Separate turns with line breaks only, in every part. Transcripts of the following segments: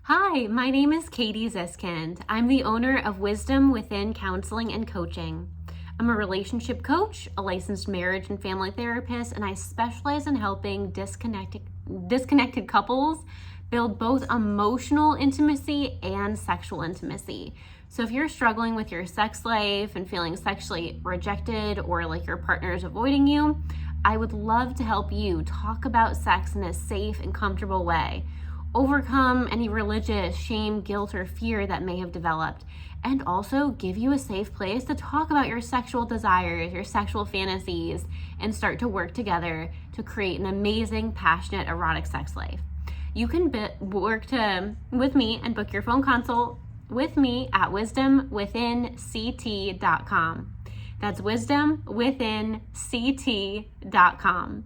Hi, my name is Katie Ziskind. I'm the owner of Wisdom Within Counseling and Coaching. I'm a relationship coach, a licensed marriage and family therapist, and I specialize in helping disconnected couples build both emotional intimacy and sexual intimacy. So if you're struggling with your sex life and feeling sexually rejected or like your partner is avoiding you, I would love to help you talk about sex in a safe and comfortable way. Overcome any religious shame, guilt, or fear that may have developed, and also give you a safe place to talk about your sexual desires, your sexual fantasies, and start to work together to create an amazing, passionate, erotic sex life. You can work with me and book your phone consult with me at wisdomwithinct.com. That's wisdomwithinct.com.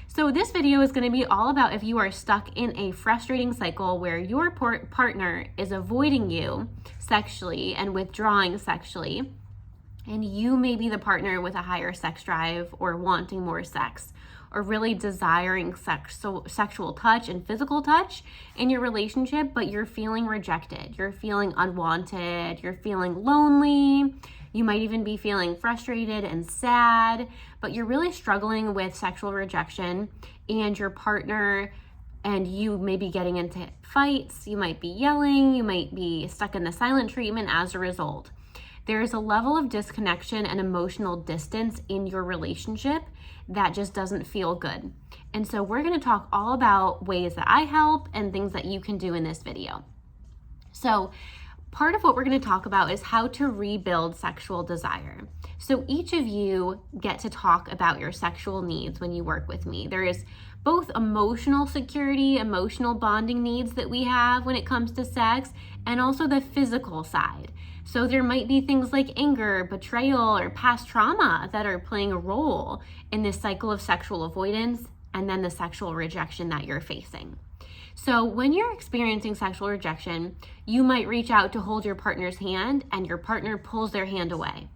So this video is going to be all about if you are stuck in a frustrating cycle where your partner is avoiding you sexually and withdrawing sexually, and you may be the partner with a higher sex drive or wanting more sex, or really desiring sexual touch and physical touch in your relationship, but you're feeling rejected, you're feeling unwanted, you're feeling lonely. You might even be feeling frustrated and sad, but you're really struggling with sexual rejection, and your partner and you may be getting into fights, you might be yelling, you might be stuck in the silent treatment as a result. There is a level of disconnection and emotional distance in your relationship that just doesn't feel good. And so we're going to talk all about ways that I help and things that you can do in this video. So part of what we're going to talk about is how to rebuild sexual desire. So each of you get to talk about your sexual needs when you work with me. There is both emotional security, emotional bonding needs that we have when it comes to sex, and also the physical side. So there might be things like anger, betrayal, or past trauma that are playing a role in this cycle of sexual avoidance and then the sexual rejection that you're facing. So when you're experiencing sexual rejection, you might reach out to hold your partner's hand and your partner pulls their hand away.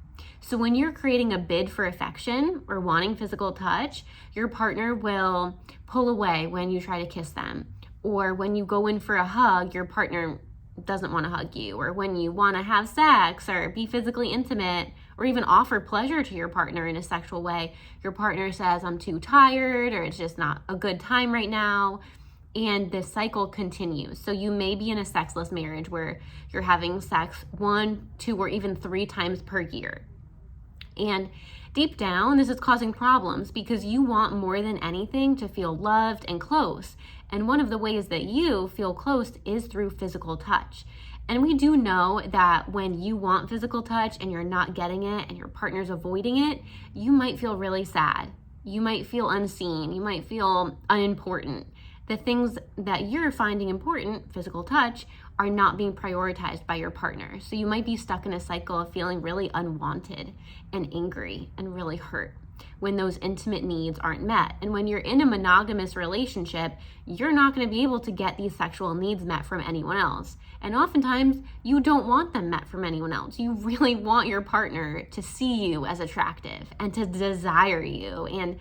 So when you're creating a bid for affection or wanting physical touch, your partner will pull away when you try to kiss them. Or when you go in for a hug, your partner doesn't want to hug you. Or when you want to have sex or be physically intimate or even offer pleasure to your partner in a sexual way, your partner says, I'm too tired, or it's just not a good time right now. And the cycle continues. So you may be in a sexless marriage where you're having sex 1, 2, or even 3 times per year. And deep down, this is causing problems because you want more than anything to feel loved and close. And one of the ways that you feel close is through physical touch. And we do know that when you want physical touch and you're not getting it and your partner's avoiding it, you might feel really sad. You might feel unseen. You might feel unimportant. The things that you're finding important, physical touch, are not being prioritized by your partner. So you might be stuck in a cycle of feeling really unwanted and angry and really hurt when those intimate needs aren't met. And when you're in a monogamous relationship, you're not going to be able to get these sexual needs met from anyone else. And oftentimes, you don't want them met from anyone else. You really want your partner to see you as attractive and to desire you and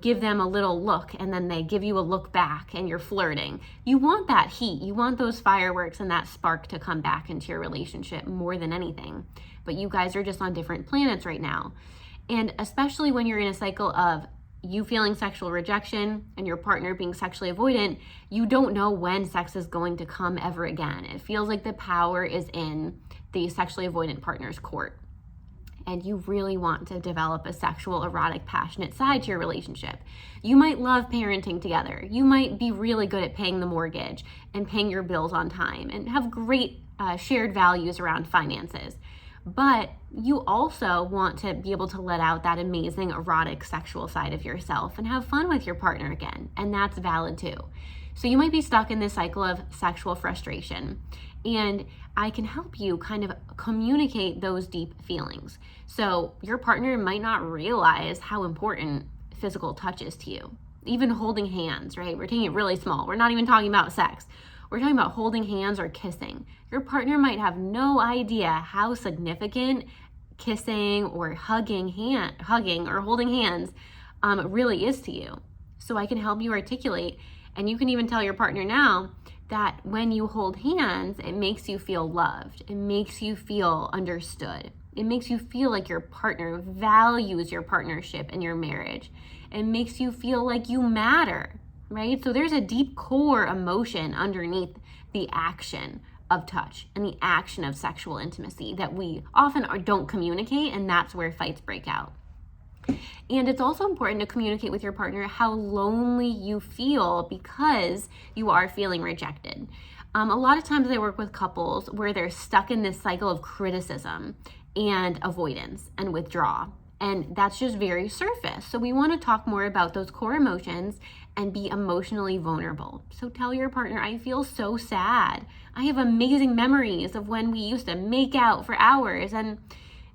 give them a little look and then they give you a look back and you're flirting. You want that heat. You want those fireworks and that spark to come back into your relationship more than anything. But you guys are just on different planets right now. And especially when you're in a cycle of you feeling sexual rejection and your partner being sexually avoidant, you don't know when sex is going to come ever again. It feels like the power is in the sexually avoidant partner's court. And you really want to develop a sexual, erotic, passionate side to your relationship. You might love parenting together. You might be really good at paying the mortgage and paying your bills on time and have great shared values around finances. But you also want to be able to let out that amazing, erotic, sexual side of yourself and have fun with your partner again. And that's valid too. So you might be stuck in this cycle of sexual frustration. And I can help you kind of communicate those deep feelings. So your partner might not realize how important physical touch is to you. Even holding hands, right? We're taking it really small. We're not even talking about sex. We're talking about holding hands or kissing. Your partner might have no idea how significant kissing or hugging or holding hands really is to you. So I can help you articulate, and you can even tell your partner now that when you hold hands, it makes you feel loved. It makes you feel understood. It makes you feel like your partner values your partnership and your marriage. It makes you feel like you matter, right? So there's a deep core emotion underneath the action of touch and the action of sexual intimacy that we often don't communicate, and that's where fights break out. And it's also important to communicate with your partner how lonely you feel because you are feeling rejected. A lot of times I work with couples where they're stuck in this cycle of criticism and avoidance and withdrawal. And that's just very surface. So we want to talk more about those core emotions and be emotionally vulnerable. So tell your partner, I feel so sad. I have amazing memories of when we used to make out for hours, and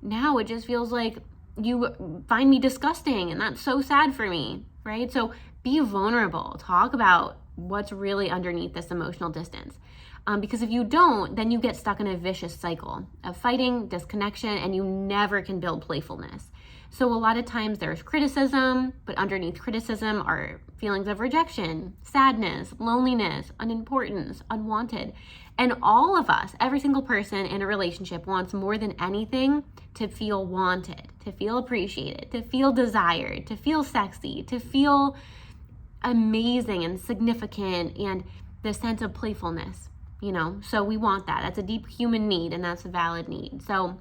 now it just feels like you find me disgusting, and that's so sad for me, right? So be vulnerable. Talk about what's really underneath this emotional distance. Because if you don't, then you get stuck in a vicious cycle of fighting, disconnection, and you never can build playfulness. So a lot of times there's criticism, but underneath criticism are feelings of rejection, sadness, loneliness, unimportance, unwanted. And all of us, every single person in a relationship, wants more than anything to feel wanted, to feel appreciated, to feel desired, to feel sexy, to feel amazing and significant, and the sense of playfulness, So we want that. That's a deep human need, and that's a valid need. So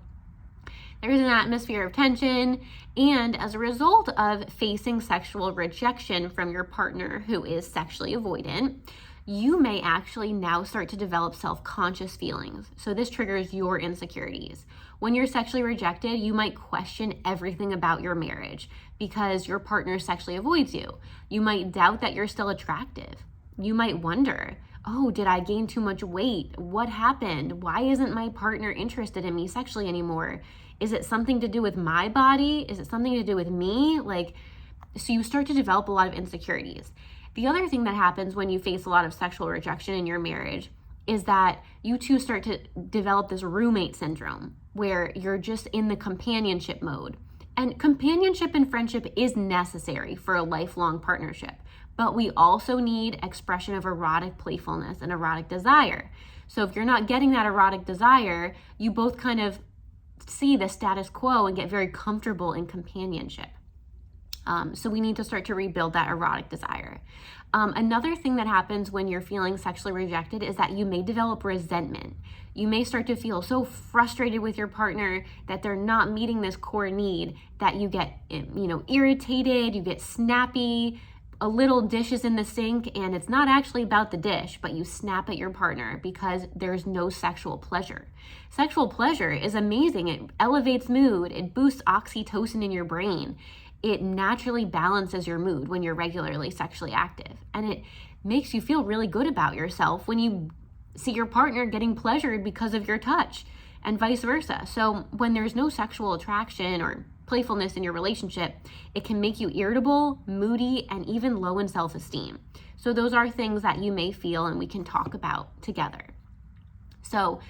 there's an atmosphere of tension, and as a result of facing sexual rejection from your partner who is sexually avoidant, you may actually now start to develop self-conscious feelings. So this triggers your insecurities. When you're sexually rejected, you might question everything about your marriage because your partner sexually avoids you. You might doubt that you're still attractive. You might wonder, oh, did I gain too much weight? What happened? Why isn't my partner interested in me sexually anymore? Is it something to do with my body? Is it something to do with me? So you start to develop a lot of insecurities. The other thing that happens when you face a lot of sexual rejection in your marriage is that you two start to develop this roommate syndrome where you're just in the companionship mode. And companionship and friendship is necessary for a lifelong partnership, but we also need expression of erotic playfulness and erotic desire. So if you're not getting that erotic desire, you both kind of see the status quo and get very comfortable in companionship. So we need to start to rebuild that erotic desire. Another thing that happens when you're feeling sexually rejected is that you may develop resentment. You may start to feel so frustrated with your partner that they're not meeting this core need that you get, irritated, you get snappy, a little dish is in the sink and it's not actually about the dish, but you snap at your partner because there's no sexual pleasure. Sexual pleasure is amazing. It elevates mood. It boosts oxytocin in your brain. It naturally balances your mood when you're regularly sexually active. And it makes you feel really good about yourself when you see your partner getting pleasured because of your touch, and vice versa. So when there's no sexual attraction or playfulness in your relationship, it can make you irritable, moody, and even low in self-esteem. So those are things that you may feel and we can talk about together. So,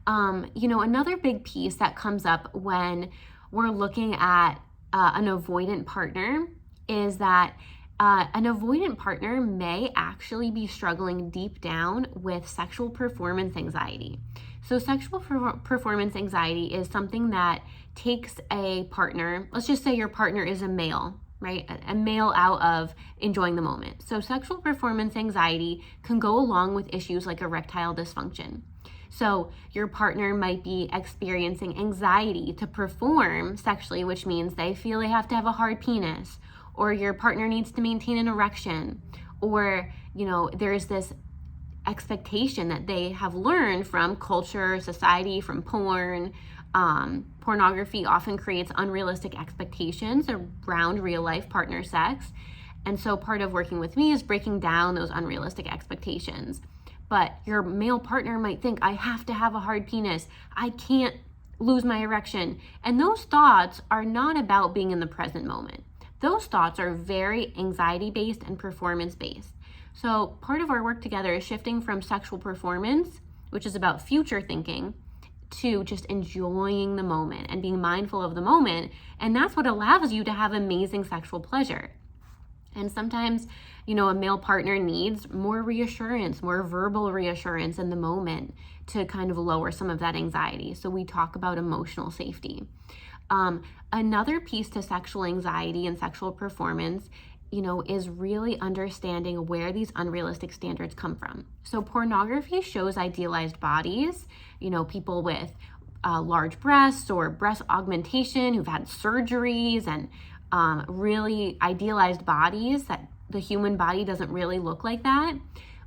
another big piece that comes up when we're looking at an avoidant partner is that an avoidant partner may actually be struggling deep down with sexual performance anxiety. So sexual performance anxiety is something that takes a partner, let's just say your partner is a male, right? A male out of enjoying the moment. So sexual performance anxiety can go along with issues like erectile dysfunction. So your partner might be experiencing anxiety to perform sexually, which means they feel they have to have a hard penis, or your partner needs to maintain an erection, or, there's this expectation that they have learned from culture, society, from porn. Pornography often creates unrealistic expectations around real life partner sex. And so part of working with me is breaking down those unrealistic expectations. But your male partner might think, I have to have a hard penis. I can't lose my erection. And those thoughts are not about being in the present moment. Those thoughts are very anxiety-based and performance-based. So part of our work together is shifting from sexual performance, which is about future thinking, to just enjoying the moment and being mindful of the moment. And that's what allows you to have amazing sexual pleasure. And sometimes, a male partner needs more reassurance, more verbal reassurance in the moment to kind of lower some of that anxiety. So we talk about emotional safety. Another piece to sexual anxiety and sexual performance, is really understanding where these unrealistic standards come from. So pornography shows idealized bodies, people with large breasts or breast augmentation who've had surgeries and really idealized bodies that the human body doesn't really look like that.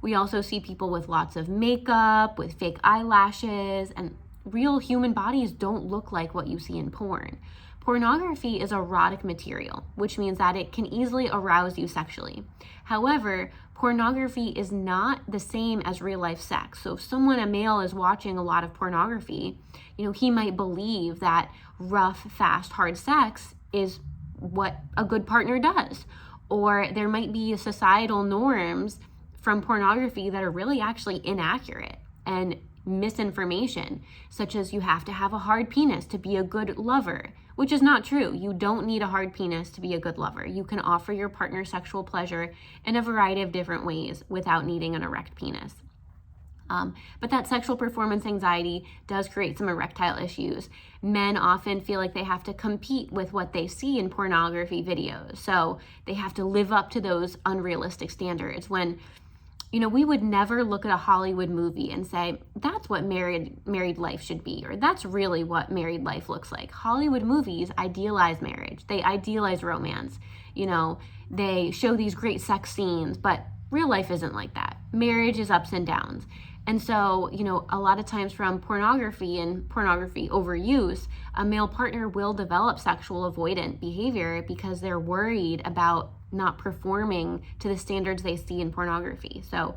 We also see people with lots of makeup, with fake eyelashes, and real human bodies don't look like what you see in porn. Pornography is erotic material, which means that it can easily arouse you sexually. However, pornography is not the same as real life sex. So if a male is watching a lot of pornography, he might believe that rough, fast, hard sex is what a good partner does. Or there might be societal norms from pornography that are really actually inaccurate and misinformation, such as you have to have a hard penis to be a good lover, which is not true. You don't need a hard penis to be a good lover. You can offer your partner sexual pleasure in a variety of different ways without needing an erect penis. But that sexual performance anxiety does create some erectile issues. Men often feel like they have to compete with what they see in pornography videos. So they have to live up to those unrealistic standards when, we would never look at a Hollywood movie and say, that's what married life should be, or that's really what married life looks like. Hollywood movies idealize marriage. They idealize romance. They show these great sex scenes, but real life isn't like that. Marriage is ups and downs. And so, a lot of times from pornography and pornography overuse, a male partner will develop sexual avoidant behavior because they're worried about not performing to the standards they see in pornography. So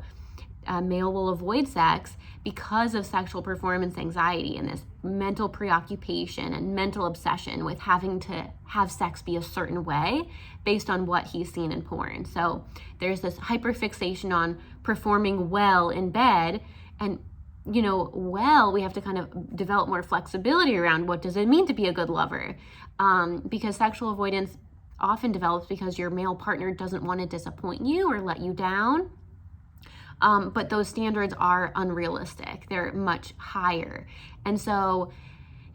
a male will avoid sex because of sexual performance anxiety and this mental preoccupation and mental obsession with having to have sex be a certain way based on what he's seen in porn. So there's this hyperfixation on performing well in bed. And, we have to kind of develop more flexibility around what does it mean to be a good lover? Because sexual avoidance often develops because your male partner doesn't want to disappoint you or let you down. But those standards are unrealistic. They're much higher. And so,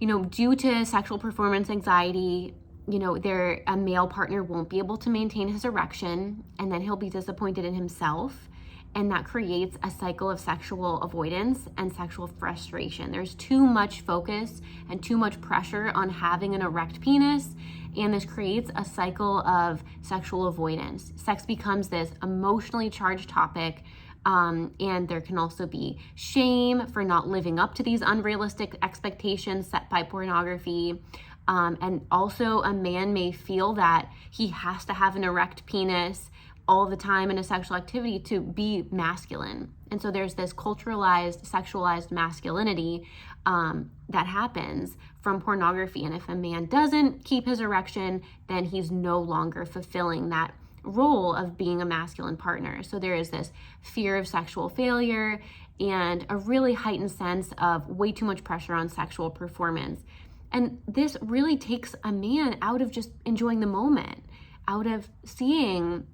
due to sexual performance anxiety, a male partner won't be able to maintain his erection, and then he'll be disappointed in himself. And that creates a cycle of sexual avoidance and sexual frustration. There's too much focus and too much pressure on having an erect penis, and this creates a cycle of sexual avoidance. Sex becomes this emotionally charged topic, and there can also be shame for not living up to these unrealistic expectations set by pornography. And also a man may feel that he has to have an erect penis all the time in a sexual activity to be masculine. And so there's this culturalized, sexualized masculinity that happens from pornography. And if a man doesn't keep his erection, then he's no longer fulfilling that role of being a masculine partner. So there is this fear of sexual failure and a really heightened sense of way too much pressure on sexual performance. And this really takes a man out of just enjoying the moment, out of seeing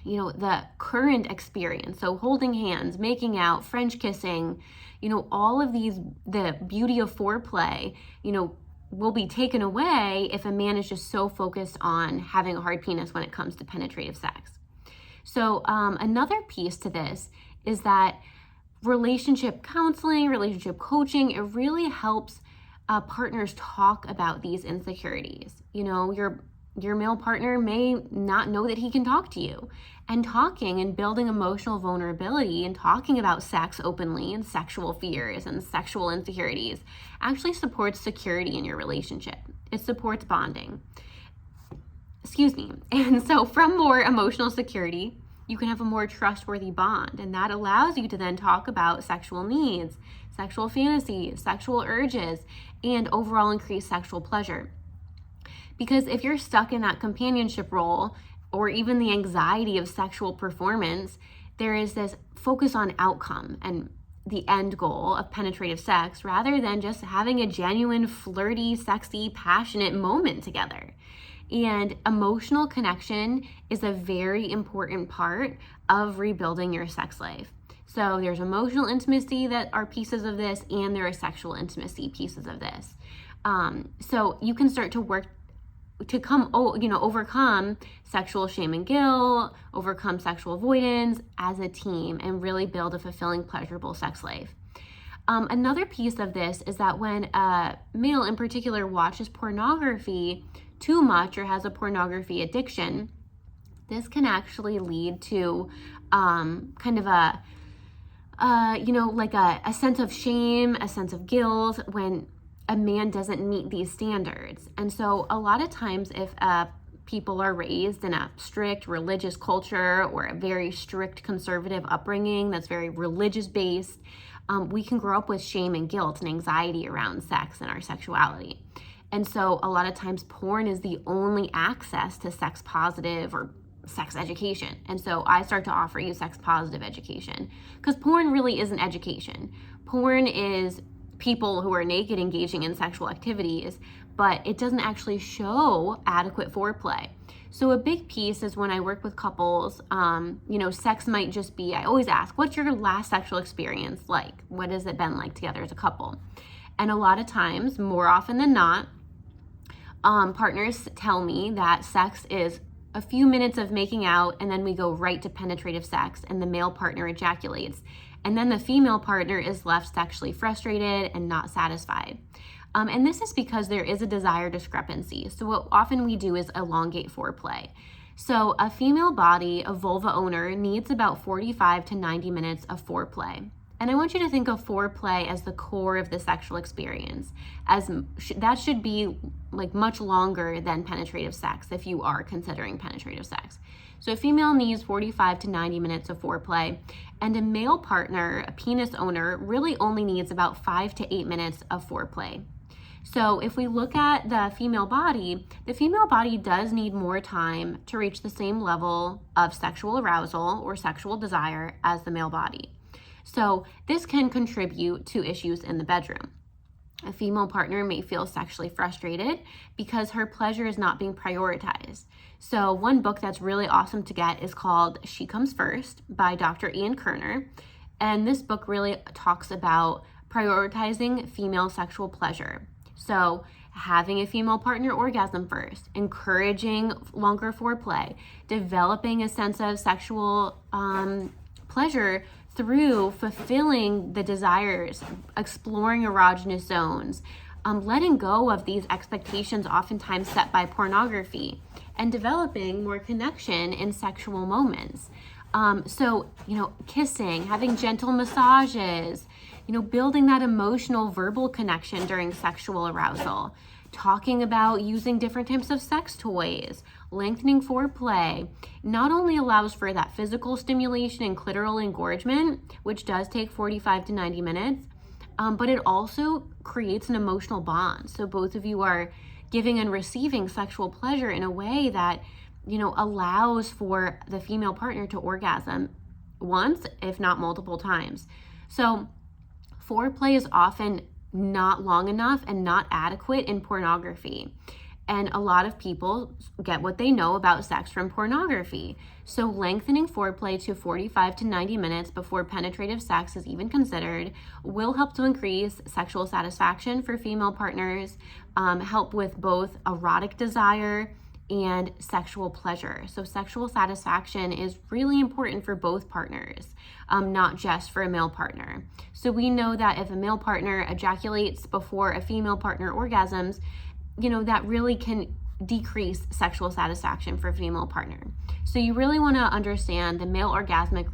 the current experience. So holding hands, making out, French kissing, all of these, the beauty of foreplay, will be taken away if a man is just so focused on having a hard penis when it comes to penetrative sex. So another piece to this is that relationship counseling, relationship coaching, it really helps partners talk about these insecurities. Your male partner may not know that he can talk to you, and talking and building emotional vulnerability and talking about sex openly and sexual fears and sexual insecurities actually supports security in your relationship. It supports bonding. And so from more emotional security, you can have a more trustworthy bond, and that allows you to then talk about sexual needs, sexual fantasies, sexual urges, and overall increased sexual pleasure. Because if you're stuck in that companionship role, or even the anxiety of sexual performance, there is this focus on outcome and the end goal of penetrative sex rather than just having a genuine, flirty, sexy, passionate moment together. And emotional connection is a very important part of rebuilding your sex life. So there's emotional intimacy that are pieces of this, and there are sexual intimacy pieces of this. So you can start to work to overcome sexual shame and guilt, overcome sexual avoidance as a team, and really build a fulfilling, pleasurable sex life. Another piece of this is that when a male in particular watches pornography too much or has a pornography addiction, this can actually lead to kind of a sense of shame, a sense of guilt when a man doesn't meet these standards. And so a lot of times if people are raised in a strict religious culture or a very strict conservative upbringing that's very religious based, we can grow up with shame and guilt and anxiety around sex and our sexuality. And so a lot of times porn is the only access to sex positive or sex education. And so I start to offer you sex positive education, because porn really isn't education. Porn is people who are naked engaging in sexual activities, but it doesn't actually show adequate foreplay. So a big piece is when I work with couples, sex might just be, I always ask, what's your last sexual experience like? What has it been like together as a couple? And a lot of times, more often than not, partners tell me that sex is a few minutes of making out, and then we go right to penetrative sex, and the male partner ejaculates. And then the female partner is left sexually frustrated and not satisfied. And this is because there is a desire discrepancy. So what often we do is elongate foreplay. So a female body, a vulva owner, needs about 45 to 90 minutes of foreplay. And I want you to think of foreplay as the core of the sexual experience, as that should be like much longer than penetrative sex if you are considering penetrative sex. So a female needs 45 to 90 minutes of foreplay, and a male partner, a penis owner, really only needs about 5 to 8 minutes of foreplay. So if we look at the female body does need more time to reach the same level of sexual arousal or sexual desire as the male body. So this can contribute to issues in the bedroom. A female partner may feel sexually frustrated because her pleasure is not being prioritized. So one book that's really awesome to get is called She Comes First by Dr. Ian Kerner. And this book really talks about prioritizing female sexual pleasure. So having a female partner orgasm first, encouraging longer foreplay, developing a sense of sexual pleasure through fulfilling the desires, exploring erogenous zones, letting go of these expectations oftentimes set by pornography, and developing more connection in sexual moments. Kissing, having gentle massages, building that emotional verbal connection during sexual arousal, talking about using different types of sex toys, lengthening foreplay, not only allows for that physical stimulation and clitoral engorgement, which does take 45 to 90 minutes, but it also creates an emotional bond. So both of you are giving and receiving sexual pleasure in a way that, allows for the female partner to orgasm once, if not multiple times. So foreplay is often not long enough and not adequate in pornography. And a lot of people get what they know about sex from pornography. So lengthening foreplay to 45 to 90 minutes before penetrative sex is even considered will help to increase sexual satisfaction for female partners, help with both erotic desire and sexual pleasure. So sexual satisfaction is really important for both partners, not just for a male partner. So we know that if a male partner ejaculates before a female partner orgasms, that really can decrease sexual satisfaction for a female partner. So you really want to understand the male orgasmic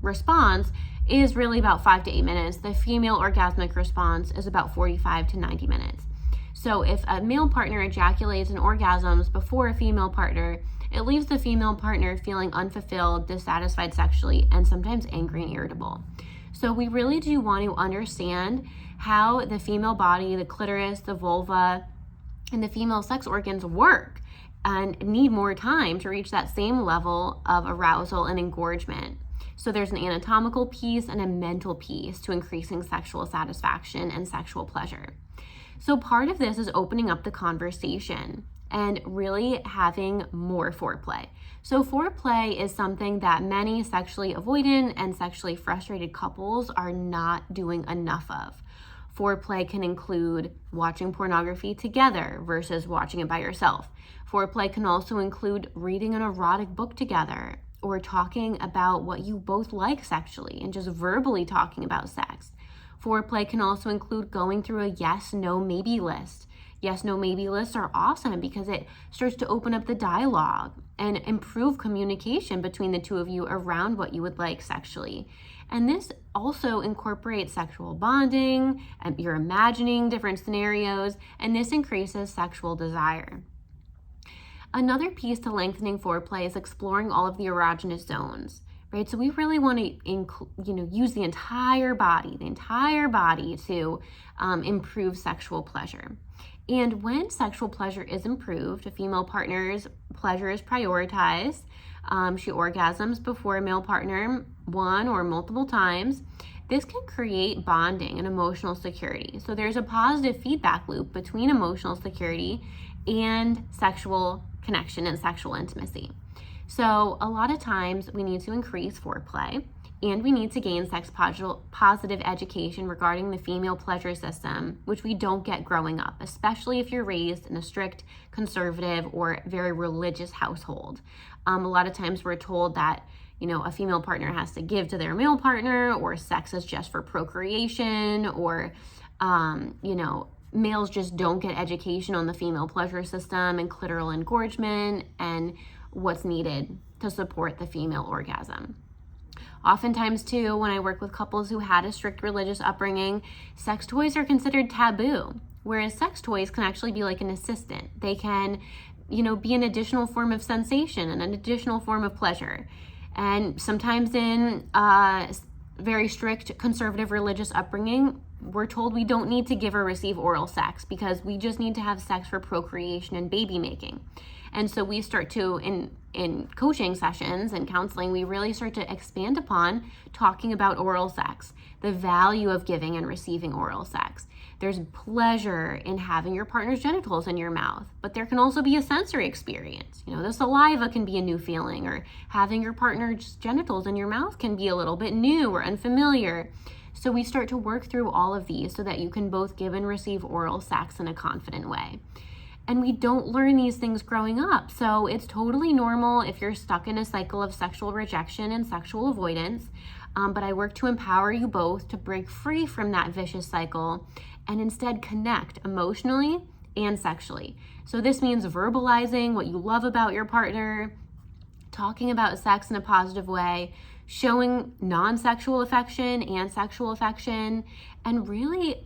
response is really about 5 to 8 minutes. The female orgasmic response is about 45 to 90 minutes. So if a male partner ejaculates and orgasms before a female partner, it leaves the female partner feeling unfulfilled, dissatisfied sexually, and sometimes angry and irritable. So we really do want to understand how the female body, the clitoris, the vulva, and the female sex organs work and need more time to reach that same level of arousal and engorgement. So there's an anatomical piece and a mental piece to increasing sexual satisfaction and sexual pleasure. So part of this is opening up the conversation and really having more foreplay. So foreplay is something that many sexually avoidant and sexually frustrated couples are not doing enough of. Foreplay can include watching pornography together versus watching it by yourself. Foreplay can also include reading an erotic book together, or talking about what you both like sexually and just verbally talking about sex. Foreplay can also include going through a yes, no, maybe list. Yes, no, maybe lists are awesome because it starts to open up the dialogue and improve communication between the two of you around what you would like sexually. And this also incorporates sexual bonding, and you're imagining different scenarios, and this increases sexual desire. Another piece to lengthening foreplay is exploring all of the erogenous zones, right? So we really want to use the entire body to improve sexual pleasure. And when sexual pleasure is improved, a female partner's pleasure is prioritized. She orgasms before a male partner one or multiple times. This can create bonding and emotional security. So there's a positive feedback loop between emotional security and sexual connection and sexual intimacy. So a lot of times we need to increase foreplay, and we need to gain sex positive education regarding the female pleasure system, which we don't get growing up, especially if you're raised in a strict, conservative, or very religious household. A lot of times we're told that, a female partner has to give to their male partner, or sex is just for procreation, or, males just don't get education on the female pleasure system and clitoral engorgement and what's needed to support the female orgasm. Oftentimes, too, when I work with couples who had a strict religious upbringing, sex toys are considered taboo, whereas sex toys can actually be like an assistant. They can, be an additional form of sensation and an additional form of pleasure. And sometimes in very strict conservative religious upbringing, we're told we don't need to give or receive oral sex because we just need to have sex for procreation and baby making. And so we start to, in coaching sessions and counseling, we really start to expand upon talking about oral sex, the value of giving and receiving oral sex. There's pleasure in having your partner's genitals in your mouth, but there can also be a sensory experience. The saliva can be a new feeling, or having your partner's genitals in your mouth can be a little bit new or unfamiliar. So we start to work through all of these so that you can both give and receive oral sex in a confident way. And we don't learn these things growing up. So it's totally normal if you're stuck in a cycle of sexual rejection and sexual avoidance. But I work to empower you both to break free from that vicious cycle and instead connect emotionally and sexually. So this means verbalizing what you love about your partner, talking about sex in a positive way, showing non-sexual affection and sexual affection, and really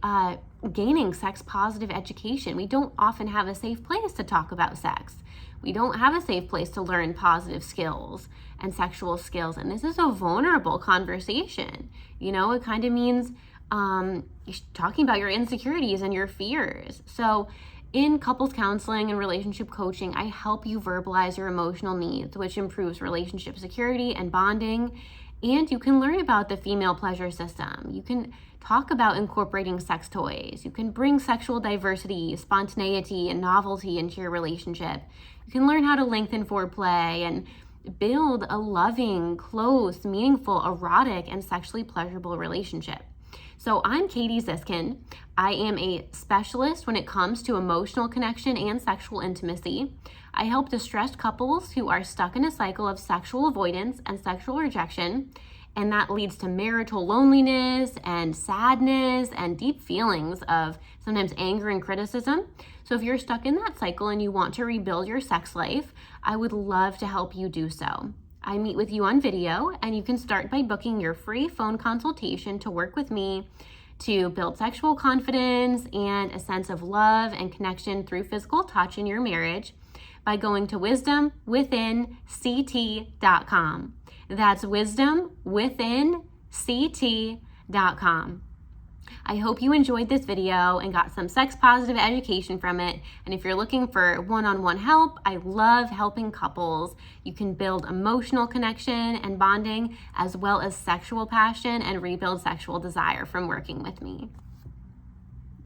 gaining sex positive education. We don't often have a safe place to talk about sex. We don't have a safe place to learn positive skills and sexual skills. And this is a vulnerable conversation. It kind of means talking about your insecurities and your fears. So in couples counseling and relationship coaching, I help you verbalize your emotional needs, which improves relationship security and bonding. And you can learn about the female pleasure system. You can talk about incorporating sex toys. You can bring sexual diversity, spontaneity, and novelty into your relationship. You can learn how to lengthen foreplay and build a loving, close, meaningful, erotic, and sexually pleasurable relationship. So I'm Katie Ziskind. I am a specialist when it comes to emotional connection and sexual intimacy. I help distressed couples who are stuck in a cycle of sexual avoidance and sexual rejection, and that leads to marital loneliness and sadness and deep feelings of sometimes anger and criticism. So if you're stuck in that cycle and you want to rebuild your sex life, I would love to help you do so. I meet with you on video, and you can start by booking your free phone consultation to work with me to build sexual confidence and a sense of love and connection through physical touch in your marriage by going to wisdomwithinct.com. That's wisdomwithinct.com. I hope you enjoyed this video and got some sex positive education from it. And if you're looking for one-on-one help, I love helping couples. You can build emotional connection and bonding, as well as sexual passion, and rebuild sexual desire from working with me.